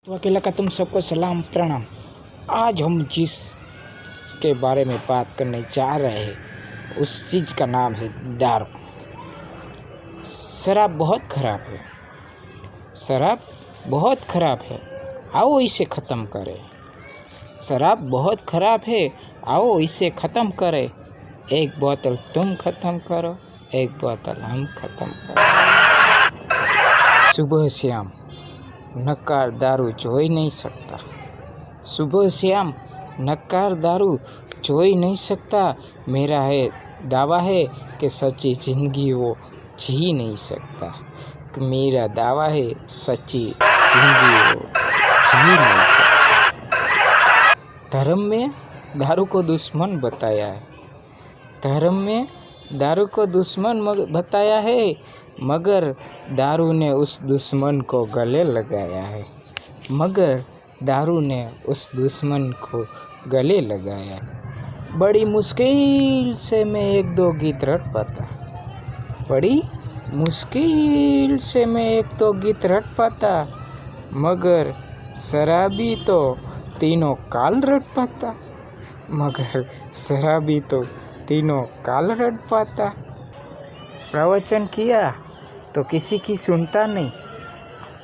तो अकेला का तुम सबको सलाम प्रणाम। आज हम जिस के बारे में बात करने जा रहे हैं उस चीज़ का नाम है दारू। शराब बहुत ख़राब है, शराब बहुत ख़राब है, आओ इसे ख़त्म करें। शराब बहुत ख़राब है, आओ इसे ख़त्म करें। एक बोतल तुम ख़त्म करो, एक बोतल हम ख़त्म करो। सुबह शाम नकार दारू જોઈ नहीं सकता, सुबह शाम नकार दारू જોઈ नहीं सकता। मेरा है दावा है कि सच्ची ज़िंदगी वो जी नहीं सकता, कि मेरा दावा है सच्ची ज़िंदगी वो जी नहीं सकता। धर्म में दारू को दुश्मन बताया है, धर्म में दारू को दुश्मन बताया है, मगर दारू ने उस दुश्मन को गले लगाया है, मगर दारू ने उस दुश्मन को गले लगाया है। बड़ी मुश्किल से मैं एक दो गीत रट पाता, बड़ी मुश्किल से मैं एक दो गीत रट पाता, मगर शराबी तो तीनों काल रट पाता, मगर शराबी तो तीनों काल रट पाता। प्रवचन किया तो किसी की सुनता नहीं,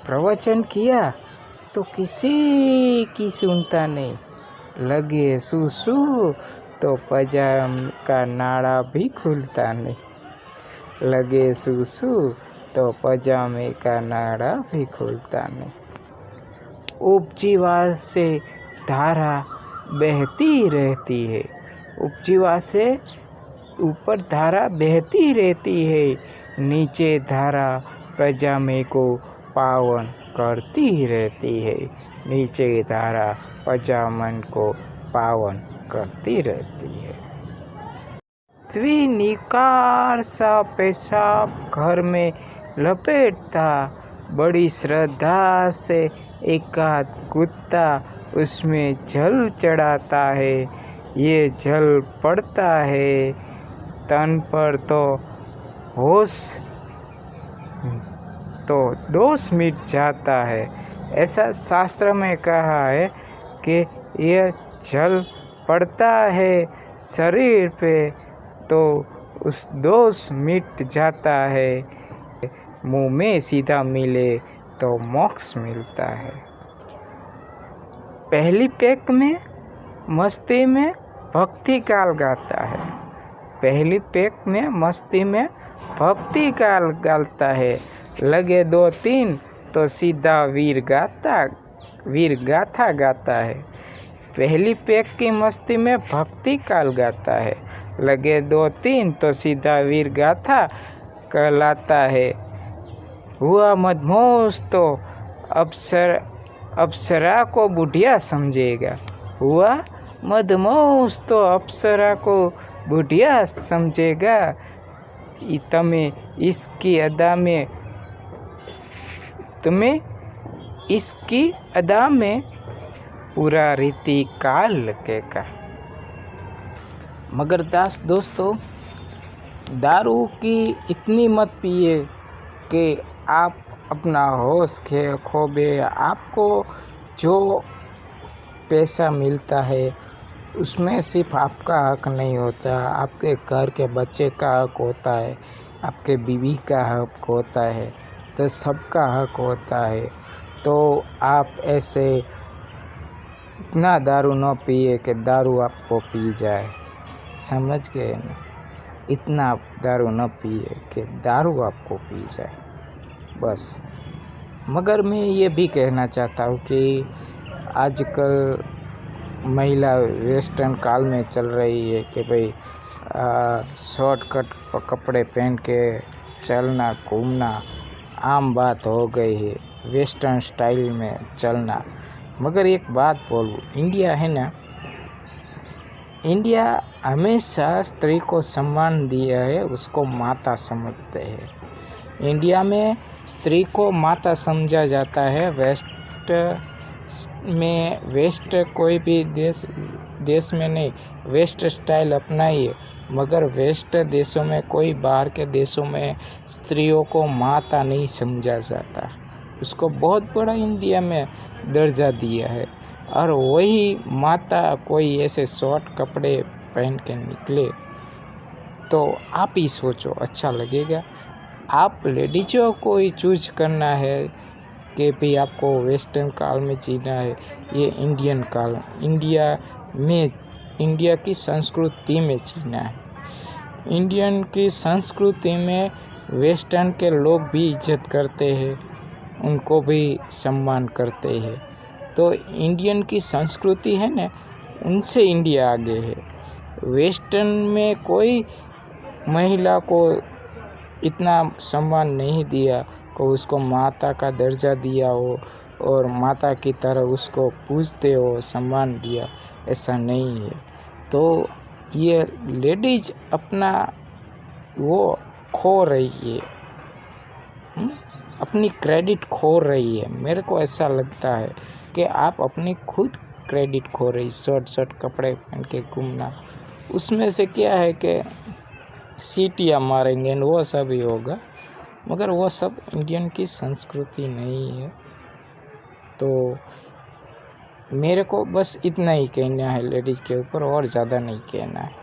प्रवचन किया तो किसी की सुनता नहीं। लगे सूसू तो पजाम का नाड़ा भी खुलता नहीं, लगे सूसू तो पजामे का नाड़ा भी खुलता नहीं। उपजीवा से धारा बहती रहती है, उपजीवा से ऊपर धारा बहती रहती है, नीचे धारा पजामे को पावन करती रहती है, नीचे धारा पजामन को पावन करती रहती है। द्विनिकार सा पेशाब घर में लपेटता, बड़ी श्रद्धा से एकाध कुत्ता उसमें जल चढ़ाता है। ये जल पड़ता है तन पर तो होश तो दोष मिट जाता है। ऐसा शास्त्र में कहा है कि यह जल पड़ता है शरीर पे तो उस दोष मिट जाता है, मुँह में सीधा मिले तो मोक्ष मिलता है। पहली पैक में मस्ती में भक्ति काल गाता है, पहली पैक में मस्ती में भक्ति काल गाता है। लगे दो तीन तो सीधा वीर गाथा गाता है। पहली पैक की मस्ती में भक्ति काल गाता है, लगे दो तीन तो सीधा वीर गाथा कहलाता है। हुआ मदहोश तो अप्सरा को बुढ़िया समझेगा, हुआ मदहोश तो अप्सरा को बुढ़िया समझेगा। तुम्हें इसकी अदा में पूरा रीति काल लगेगा। मगर दोस्तों दारू की इतनी मत पिए कि आप अपना होश खो बे। आपको जो पैसा मिलता है उसमें सिर्फ आपका हक नहीं होता, आपके घर के बच्चे का हक होता है, आपके बीवी का हक होता है, तो सबका हक होता है। तो आप ऐसे इतना दारू न पिए कि दारू आपको पी जाए, समझ गए ना? इतना दारू न पिए कि दारू आपको पी जाए, बस। मगर मैं ये भी कहना चाहता हूँ कि आजकल महिला वेस्टर्न काल में चल रही है कि भाई शॉर्टकट कपड़े पहन के चलना घूमना आम बात हो गई है, वेस्टर्न स्टाइल में चलना। मगर एक बात बोलूँ, इंडिया है ना, इंडिया हमेशा स्त्री को सम्मान दिया है, उसको माता समझते हैं। इंडिया में स्त्री को माता समझा जाता है। वेस्ट कोई भी देश में नहीं, वेस्ट स्टाइल अपनाइए, मगर वेस्ट देशों में, कोई बाहर के देशों में स्त्रियों को माता नहीं समझा जाता, उसको बहुत बड़ा इंडिया में दर्जा दिया है। और वही माता कोई ऐसे शॉर्ट कपड़े पहन के निकले तो आप ही सोचो, अच्छा लगेगा? आप लेडीज़ों को ही चूज करना है कि भाई आपको वेस्टर्न काल में जीना है, ये इंडियन काल, इंडिया की संस्कृति में जीना है। इंडियन की संस्कृति में वेस्टर्न के लोग भी इज्जत करते हैं, उनको भी सम्मान करते हैं। तो इंडियन की संस्कृति है ना, उनसे इंडिया आगे है। वेस्टर्न में कोई महिला को इतना सम्मान नहीं दिया को उसको माता का दर्जा दिया हो और माता की तरह उसको पूजते हो, सम्मान दिया, ऐसा नहीं है। तो ये लेडीज अपना वो खो रही है, अपनी क्रेडिट खो रही है। मेरे को ऐसा लगता है कि आप अपनी खुद क्रेडिट खो रही, शॉर्ट कपड़े पहन के घूमना, उसमें से क्या है कि सीटियाँ मारेंगे वो सब ही होगा, मगर वो सब इंडियन की संस्कृति नहीं है। तो मेरे को बस इतना ही कहना है लेडीज़ के ऊपर, और ज़्यादा नहीं कहना है।